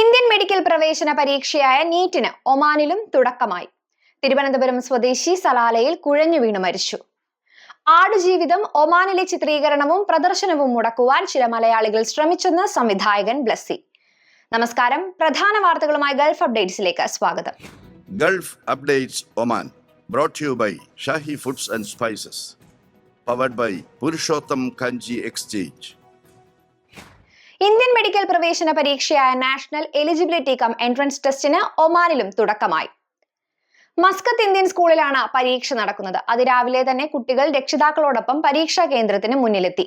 Indian medical പ്രവേശന പരീക്ഷയായ നീറ്റിന് ഒമാനിലും തുടക്കമായി. തിരുവനന്തപുരം സ്വദേശി സലാലയിൽ കുഴഞ്ഞു വീണ് മരിച്ചു. ആടുജീവിതം ഒമാനിലെ ചിത്രീകരണവും പ്രദർശനവും മുടക്കുവാൻ ചില മലയാളികൾ ശ്രമിച്ചെന്ന് സംവിധായകൻ ബ്ലസ്സി. നമസ്കാരം, പ്രധാന വാർത്തകളുമായി ഗൾഫ് അപ്ഡേറ്റ്സിലേക്ക് സ്വാഗതം. Gulf updates Oman brought to you by Shahi Foods and Spices, powered by Purushottam Kanji Exchange. Indian medical പ്രവേശന പരീക്ഷയായ നാഷണൽ എലിജിബിലിറ്റി കം എൻട്രൻസ് ടെസ്റ്റിന് ഒമാനിലും തുടക്കമായി. മസ്കത്ത് ഇന്ത്യൻ സ്കൂളിലാണ് പരീക്ഷ നടക്കുന്നത്. അതിരാവിലെ തന്നെ കുട്ടികൾ രക്ഷിതാക്കളോടൊപ്പം പരീക്ഷാ കേന്ദ്രത്തിന് മുന്നിലെത്തി.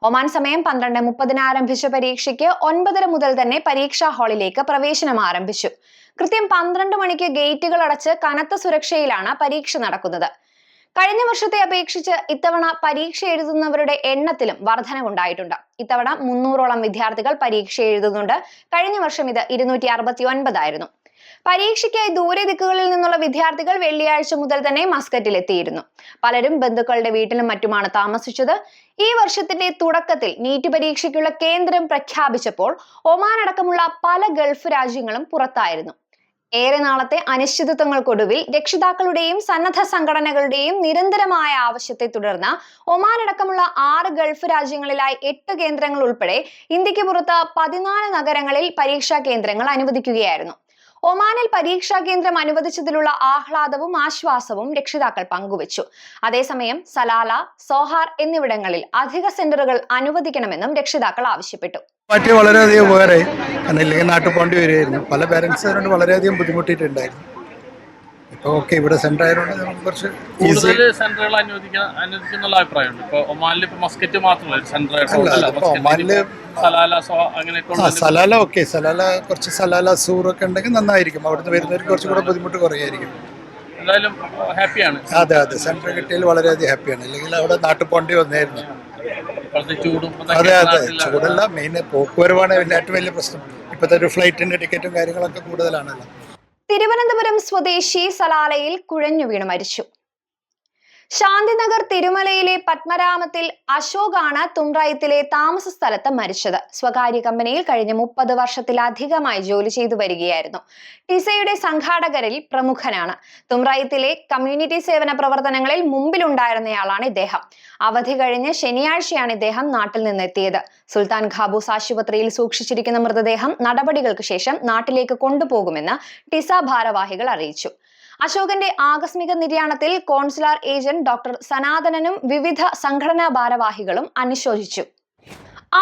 ഒമാൻ സമയം 12:30 ആരംഭിച്ച പരീക്ഷയ്ക്ക് 9:30 മുതൽ തന്നെ പരീക്ഷാ ഹാളിലേക്ക് പ്രവേശനം ആരംഭിച്ചു. കൃത്യം 12 മണിക്ക് ഗേറ്റുകൾ അടച്ച് കനത്ത സുരക്ഷയിലാണ് പരീക്ഷ നടക്കുന്നത്. കഴിഞ്ഞ വർഷത്തെ അപേക്ഷിച്ച് ഇത്തവണ പരീക്ഷ എഴുതുന്നവരുടെ എണ്ണത്തിലും വർധനവുണ്ടായിട്ടുണ്ട്. ഇത്തവണ 300ഓളം വിദ്യാർത്ഥികൾ പരീക്ഷ എഴുതുന്നുണ്ട്. കഴിഞ്ഞ വർഷം ഇത് 269 ആയിരുന്നു. പരീക്ഷയ്ക്കായി ദൂരെ ദിക്കുകളിൽ നിന്നുള്ള വിദ്യാർത്ഥികൾ വെള്ളിയാഴ്ച മുതൽ തന്നെ മസ്കറ്റിൽ എത്തിയിരുന്നു. പലരും ബന്ധുക്കളുടെ വീട്ടിലും മറ്റുമാണ് താമസിച്ചത്. ഈ വർഷത്തിന്റെ തുടക്കത്തിൽ നീറ്റ് പരീക്ഷയ്ക്കുള്ള കേന്ദ്രം പ്രഖ്യാപിച്ചപ്പോൾ ഒമാൻ അടക്കമുള്ള പല ഗൾഫ് രാജ്യങ്ങളും പുറത്തായിരുന്നു. ഏറെ നാളത്തെ അനിശ്ചിതത്വങ്ങൾക്കൊടുവിൽ രക്ഷിതാക്കളുടെയും സന്നദ്ധ സംഘടനകളുടെയും നിരന്തരമായ ആവശ്യത്തെ തുടർന്ന് ഒമാൻ അടക്കമുള്ള 6 ഗൾഫ് രാജ്യങ്ങളിലായി 8 കേന്ദ്രങ്ങൾ ഉൾപ്പെടെ ഇന്ത്യക്ക് പുറത്ത് 14 നഗരങ്ങളിൽ പരീക്ഷാ കേന്ദ്രങ്ങൾ അനുവദിക്കുകയായിരുന്നു. ഒമാനിൽ പരീക്ഷാ കേന്ദ്രം അനുവദിച്ചതിലുള്ള ആഹ്ലാദവും ആശ്വാസവും രക്ഷിതാക്കൾ പങ്കുവച്ചു. അതേസമയം സലാല, സോഹാർ എന്നിവിടങ്ങളിൽ അധിക സെന്ററുകൾ അനുവദിക്കണമെന്നും രക്ഷിതാക്കൾ ആവശ്യപ്പെട്ടു. മാറ്റി വളരെയധികം ഉപകാരമായി. കാരണം ഇല്ലെങ്കിൽ നാട്ടിൽ പോകേണ്ടി വരുമായിരുന്നു. പല പേരൻസ് അതുകൊണ്ട് വളരെയധികം ബുദ്ധിമുട്ടിയിട്ടുണ്ടായിരുന്നു. ഇപ്പോൾ ഓക്കെ, ഇവിടെ സെന്റർ ആയതുകൊണ്ട് നമുക്ക് കുറച്ച് കൂടുതൽ സെന്ററുകൾ അനുവദിക്കുന്നുള്ള അഭിപ്രായമുണ്ട്. ഇപ്പോൾ ഒമാനിൽ ഇപ്പോൾ മസ്കറ്റ് മാത്രമല്ല സെന്റർ, ഒമാനിൽ സലാല ഓക്കെ, സലാല കുറച്ച് സലാല സൂറൊക്കെ ഉണ്ടെങ്കിൽ നന്നായിരിക്കും. അവിടുന്ന് വരുന്നവർക്ക് കുറച്ചും കൂടെ ബുദ്ധിമുട്ട് കുറയായിരിക്കും. എന്തായാലും ഹാപ്പിയാണ്. അതെ അതെ, സെന്റർ കിട്ടിയാൽ വളരെയധികം ഹാപ്പിയാണ്. അല്ലെങ്കിൽ അവിടെ നാട്ടിൽ പോകേണ്ടി വന്നായിരുന്നു. അതെ അതെ, ചൂടല്ല, മെയിൻ പോക്കുവരവാണ് ഏറ്റവും വലിയ പ്രശ്നം. ഇപ്പോഴത്തെ ഒരു ഫ്ലൈറ്റിന്റെ ടിക്കറ്റും കാര്യങ്ങളൊക്കെ കൂടുതലാണല്ലോ. തിരുവനന്തപുരം സ്വദേശി സലാലയിൽ കുഴഞ്ഞു വീണ് മരിച്ചു. ശാന്തിനഗർ തിരുമലയിലെ പത്മരാമത്തിൽ അശോകാണ് തുംറൈത്തിലെ താമസ സ്ഥലത്ത് മരിച്ചത്. സ്വകാര്യ കമ്പനിയിൽ കഴിഞ്ഞ 30 വർഷത്തിലധികമായി ജോലി ചെയ്തു വരികയായിരുന്നു. ടിസയുടെ സംഘാടകരിൽ പ്രമുഖനാണ്. തുംറൈത്തിലെ കമ്മ്യൂണിറ്റി സേവന പ്രവർത്തനങ്ങളിൽ മുമ്പിലുണ്ടായിരുന്നയാളാണ് ഇദ്ദേഹം. അവധി കഴിഞ്ഞ് ശനിയാഴ്ചയാണ് ഇദ്ദേഹം നാട്ടിൽ നിന്നെത്തിയത്. സുൽത്താൻ ഖാബൂസ് ആശുപത്രിയിൽ സൂക്ഷിച്ചിരിക്കുന്ന മൃതദേഹം നടപടികൾക്ക് ശേഷം നാട്ടിലേക്ക് കൊണ്ടുപോകുമെന്ന് ടിസ ഭാരവാഹികൾ അറിയിച്ചു. അശോകന്റെ ആകസ്മിക നിര്യാണത്തിൽ കോൺസുലർ ഏജന്റ് ഡോക്ടർ സനാതനനും വിവിധ സംഘടനാ ഭാരവാഹികളും അനുശോചിച്ചു.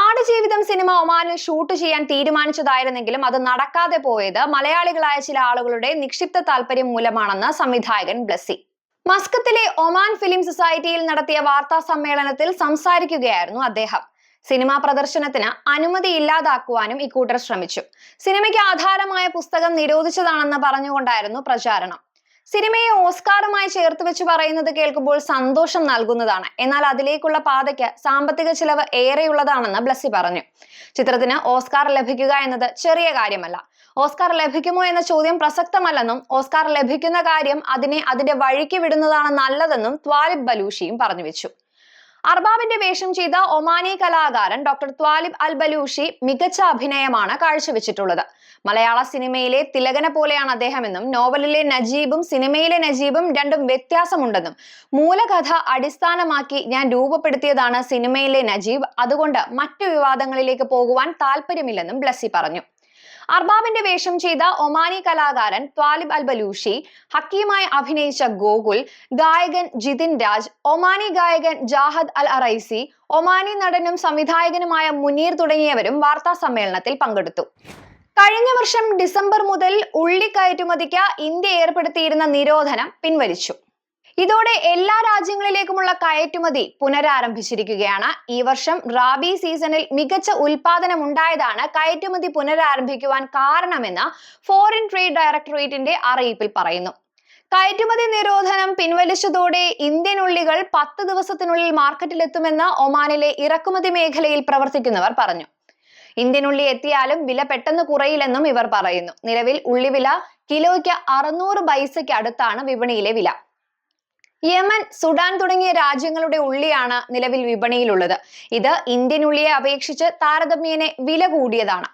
ആടുജീവിതം സിനിമ ഒമാനിൽ ഷൂട്ട് ചെയ്യാൻ തീരുമാനിച്ചതായിരുന്നെങ്കിലും അത് നടക്കാതെ പോയത് മലയാളികളായ ചില ആളുകളുടെ നിക്ഷിപ്ത താല്പര്യം മൂലമാണെന്ന് സംവിധായകൻ ബ്ലസ്സി. മസ്കത്തിലെ ഒമാൻ ഫിലിം സൊസൈറ്റിയിൽ നടത്തിയ വാർത്താ സമ്മേളനത്തിൽ സംസാരിക്കുകയായിരുന്നു അദ്ദേഹം. സിനിമാ പ്രദർശനത്തിന് അനുമതി ഇല്ലാതാക്കുവാനും ഇക്കൂട്ടർ ശ്രമിച്ചു. സിനിമയ്ക്ക് ആധാരമായ പുസ്തകം നിരോധിച്ചതാണെന്ന് പറഞ്ഞുകൊണ്ടായിരുന്നു പ്രചാരണം. സിനിമയെ ഓസ്കാറുമായി ചേർത്ത് വെച്ച് പറയുന്നത് കേൾക്കുമ്പോൾ സന്തോഷം നൽകുന്നതാണ്. എന്നാൽ അതിലേക്കുള്ള പാതയ്ക്ക് സാമ്പത്തിക ചിലവ് ഏറെയുള്ളതാണെന്ന് ബ്ലസ്സി പറഞ്ഞു. ചിത്രത്തിന് ഓസ്കാർ ലഭിക്കുക എന്നത് ചെറിയ കാര്യമല്ല. ഓസ്കാർ ലഭിക്കുമോ എന്ന ചോദ്യം പ്രസക്തമല്ലെന്നും ഓസ്കാർ ലഭിക്കുന്ന കാര്യം അതിനെ അതിന്റെ വഴിക്ക് വിടുന്നതാണ് നല്ലതെന്നും ത്വാലിബ് ബലൂഷിയും പറഞ്ഞു വെച്ചു. അർബാബിന്റെ വേഷം ചെയ്ത ഒമാനി കലാകാരൻ ഡോക്ടർ ത്വാലിബ് അൽ ബലൂഷി മികച്ച അഭിനയമാണ് കാഴ്ചവെച്ചിട്ടുള്ളത്. മലയാള സിനിമയിലെ തിലകനെ പോലെയാണ് അദ്ദേഹമെന്നും നോവലിലെ നജീബും സിനിമയിലെ നജീബും രണ്ടും വ്യത്യാസമുണ്ടെന്നും മൂലകഥ അടിസ്ഥാനമാക്കി ഞാൻ രൂപപ്പെടുത്തിയതാണ് സിനിമയിലെ നജീബ്, അതുകൊണ്ട് മറ്റു വിവാദങ്ങളിലേക്ക് പോകുവാൻ താല്പര്യമില്ലെന്നും ബ്ലസ്സി പറഞ്ഞു. അർബാബിന്റെ വേഷം ചെയ്ത ഒമാനി കലാകാരൻ ത്വാലിബ് അൽ ബലൂഷി, ഹക്കീമായി അഭിനയിച്ച ഗോകുൽ, ഗായകൻ ജിതിൻ രാജ്, ഒമാനി ഗായകൻ ജാഹദ് അൽ അറൈസി, ഒമാനി നടനും സംവിധായകനുമായ മുനീർ തുടങ്ങിയവരും വാർത്താ സമ്മേളനത്തിൽ പങ്കെടുത്തു. കഴിഞ്ഞ വർഷം ഡിസംബർ മുതൽ ഉള്ളി കയറ്റുമതിക്ക് ഇന്ത്യ ഏർപ്പെടുത്തിയിരുന്ന നിരോധനം പിൻവലിച്ചു. ഇതോടെ എല്ലാ രാജ്യങ്ങളിലേക്കുമുള്ള കയറ്റുമതി പുനരാരംഭിച്ചിരിക്കുകയാണ്. ഈ വർഷം റാബി സീസണിൽ മികച്ച ഉൽപാദനം ഉണ്ടായതാണ് കയറ്റുമതി പുനരാരംഭിക്കുവാൻ കാരണമെന്ന് ഫോറിൻ ട്രേഡ് ഡയറക്ടറേറ്റിന്റെ അറിയിപ്പിൽ പറയുന്നു. കയറ്റുമതി നിരോധനം പിൻവലിച്ചതോടെ ഇന്ത്യൻ ഉള്ളികൾ 10 ദിവസത്തിനുള്ളിൽ മാർക്കറ്റിലെത്തുമെന്ന് ഒമാനിലെ ഇറക്കുമതി മേഖലയിൽ പ്രവർത്തിക്കുന്നവർ പറഞ്ഞു. ഇന്ത്യൻ ഉള്ളി എത്തിയാലും വില പെട്ടെന്ന് കുറയില്ലെന്നും ഇവർ പറയുന്നു. നിലവിൽ ഉള്ളിവില കിലോയ്ക്ക് 600 പൈസയ്ക്ക് അടുത്താണ് വിപണിയിലെ വില. യമൻ, സുഡാൻ തുടങ്ങിയ രാജ്യങ്ങളുടെ ഉള്ളിയാണ് നിലവിൽ വിപണിയിലുള്ളത്. ഇത് ഇന്ത്യൻ ഉള്ളിയെ അപേക്ഷിച്ച് താരതമ്യേന വില കൂടിയതാണ്.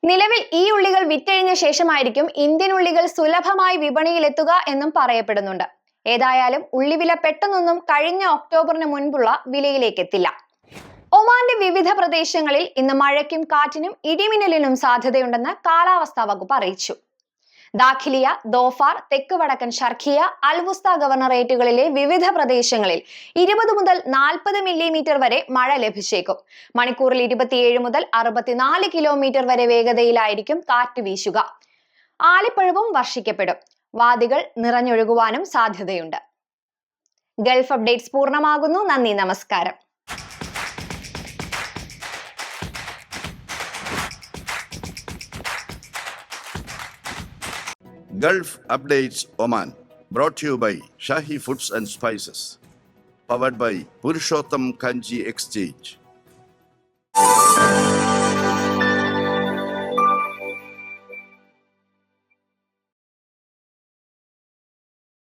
നിലവിൽ ഈ ഉള്ളികൾ വിറ്റഴിഞ്ഞ ശേഷമായിരിക്കും ഇന്ത്യൻ ഉള്ളികൾ സുലഭമായി വിപണിയിലെത്തുക എന്നും പറയപ്പെടുന്നുണ്ട്. ഏതായാലും ഉള്ളിവില പെട്ടെന്നൊന്നും കഴിഞ്ഞ ഒക്ടോബറിന് മുൻപുള്ള വിലയിലേക്ക് എത്തില്ല. ഒമാന്റെ വിവിധ പ്രദേശങ്ങളിൽ ഇന്ന് മഴയ്ക്കും കാറ്റിനും ഇടിമിന്നലിനും സാധ്യതയുണ്ടെന്ന് കാലാവസ്ഥാ വകുപ്പ് അറിയിച്ചു. ദാഖിലിയ, ദോഫാർ, തെക്ക് വടക്കൻ ഷർഖിയ, അൽവുസ്ത ഗവർണറേറ്റുകളിലെ വിവിധ പ്രദേശങ്ങളിൽ 20 മുതൽ 40 മില്ലിമീറ്റർ വരെ മഴ ലഭിച്ചേക്കും. മണിക്കൂറിൽ 27 മുതൽ 64 കിലോമീറ്റർ വരെ വേഗതയിലായിരിക്കും കാറ്റ് വീശുക. ആലിപ്പഴവും വർഷിക്കപ്പെടും. വാദികൾ നിറഞ്ഞൊഴുകുവാനും സാധ്യതയുണ്ട്. ഗൾഫ് അപ്ഡേറ്റ്സ് പൂർണ്ണമാകുന്നു. നന്ദി, നമസ്കാരം. Gulf Updates Oman, brought to you by Shahi Foods and Spices, powered by Purushottam Kanji Exchange.